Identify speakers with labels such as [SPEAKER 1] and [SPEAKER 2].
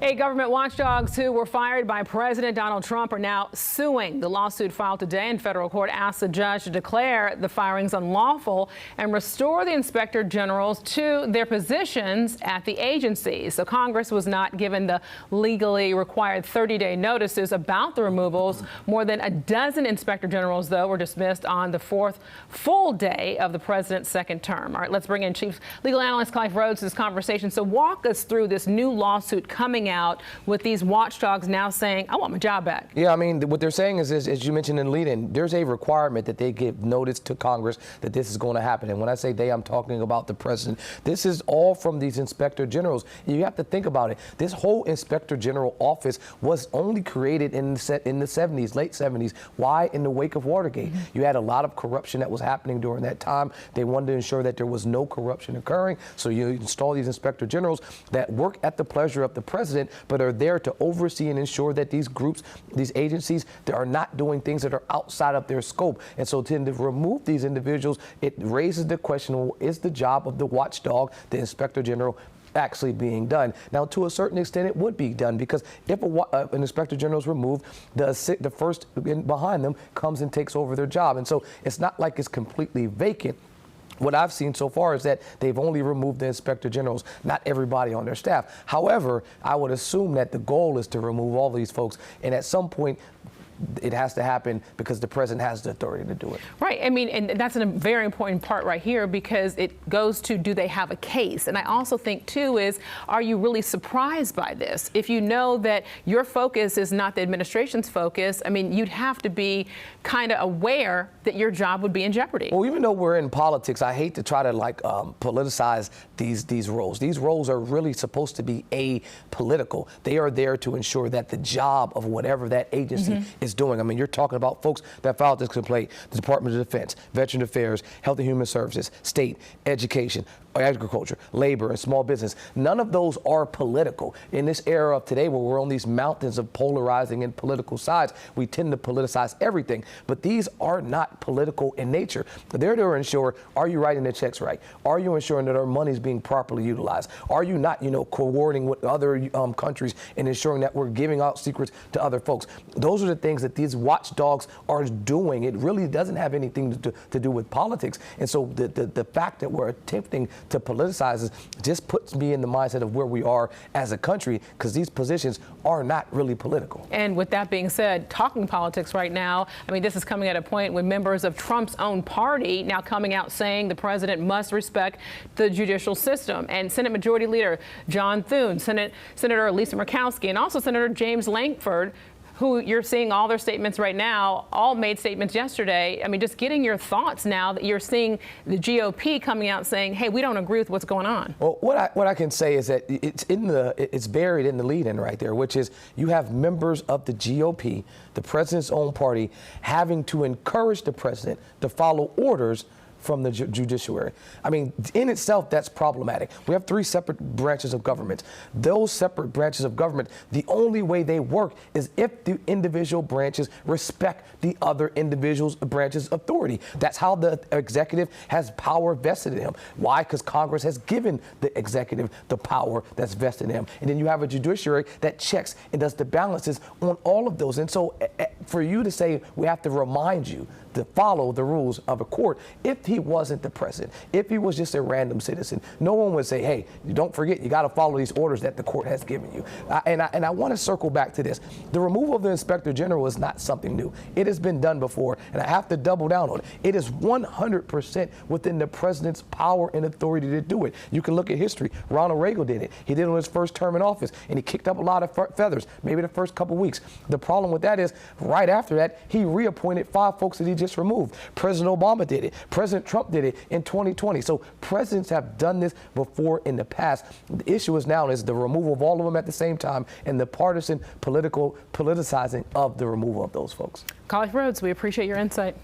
[SPEAKER 1] Hey, government watchdogs who were fired by President Donald Trump are now suing. The lawsuit filed today in federal court asks the judge to declare the firings unlawful and restore the inspector generals to their positions at the agency. So Congress was not given the legally required 30-day notices about the removals. More than a dozen inspector generals, though, were dismissed on the fourth full day of the president's second term. All right, let's bring in Chief Legal Analyst Clive Rhodes to this conversation. So walk us through this new lawsuit coming out with these watchdogs now saying, I want my job back.
[SPEAKER 2] Yeah, I mean, what they're saying is, as you mentioned in the lead-in, there's a requirement that they give notice to Congress that this is going to happen. And when I say they, I'm talking about the president. This is all from these inspector generals. You have to think about it. This whole inspector general office was only created in the 70s, late 70s. Why? In the wake of Watergate. You had a lot of corruption that was happening during that time. They wanted to ensure that there was no corruption occurring. So you install these inspector generals that work at the pleasure of the president, but are there to oversee and ensure that these groups, these agencies, they are not doing things that are outside of their scope. And so to remove these individuals, it raises the question, well, is the job of the watchdog, the inspector general, actually being done? Now, to a certain extent, it would be done, because if an inspector general is removed, the first behind them comes and takes over their job. And so it's not like it's completely vacant. What I've seen so far is that they've only removed the inspector generals, not everybody on their staff. However, I would assume that the goal is to remove all these folks, and at some point, it has to happen because the president has the authority to do it.
[SPEAKER 1] Right. I mean, and that's a very important part right here, because it goes to, do they have a case? And I also think, too, is, are you really surprised by this? If you know that your focus is not the administration's focus, I mean, you'd have to be kind of aware that your job would be in jeopardy.
[SPEAKER 2] Well, even though we're in politics, I hate to try to politicize these roles. These roles are really supposed to be apolitical. They are there to ensure that the job of whatever that agency is doing. I mean, you're talking about folks that filed this complaint: the Department of Defense, Veteran Affairs, Health and Human Services, State, Education, Agriculture, Labor, and Small Business. None of those are political. In this era of today, where we're on these mountains of polarizing and political sides, we tend to politicize everything. But these are not political in nature. They're to ensure, are you writing the checks right? Are you ensuring that our money is being properly utilized? Are you not, coordinating with other countries and ensuring that we're giving out secrets to other folks? Those are the things that these watchdogs are doing. It really doesn't have anything to do with politics. And so the fact that we're attempting to politicize this just puts me in the mindset of where we are as a country, because these positions are not really political.
[SPEAKER 1] And with that being said, talking politics right now, I mean, this is coming at a point when members of Trump's own party now coming out saying the president must respect the judicial system. And Senate Majority Leader John Thune, Senator Lisa Murkowski, and also Senator James Lankford, who you're seeing all their statements right now, all made statements yesterday. I mean, just getting your thoughts now that you're seeing the GOP coming out saying, hey, we don't agree with what's going on.
[SPEAKER 2] Well, what I can say is that it's buried in the lead-in right there, which is you have members of the GOP, the president's own party, having to encourage the president to follow orders from the judiciary. I mean, in itself, that's problematic. We have three separate branches of government. Those separate branches of government, the only way they work is if the individual branches respect the other individuals' branches' authority. That's how the executive has power vested in him. Why? Because Congress has given the executive the power that's vested in him. And then you have a judiciary that checks and does the balances on all of those. And so for you to say we have to remind you to follow the rules of a court, if he wasn't the president, if he was just a random citizen, no one would say, hey, don't forget, you got to follow these orders that the court has given you. And I want to circle back to this. The removal of the inspector general is not something new. It has been done before, and I have to double down on it. It is 100% within the president's power and authority to do it. You can look at history. Ronald Reagan did it. He did it on his first term in office, and he kicked up a lot of feathers, maybe the first couple weeks. The problem with that is, right after that, he reappointed 5 folks that he just removed. President Obama did it. President Trump did it in 2020. So presidents have done this before in the past. The issue is now is the removal of all of them at the same time, and the partisan politicizing of the removal of those folks.
[SPEAKER 1] Clive Rhodes, we appreciate your insight.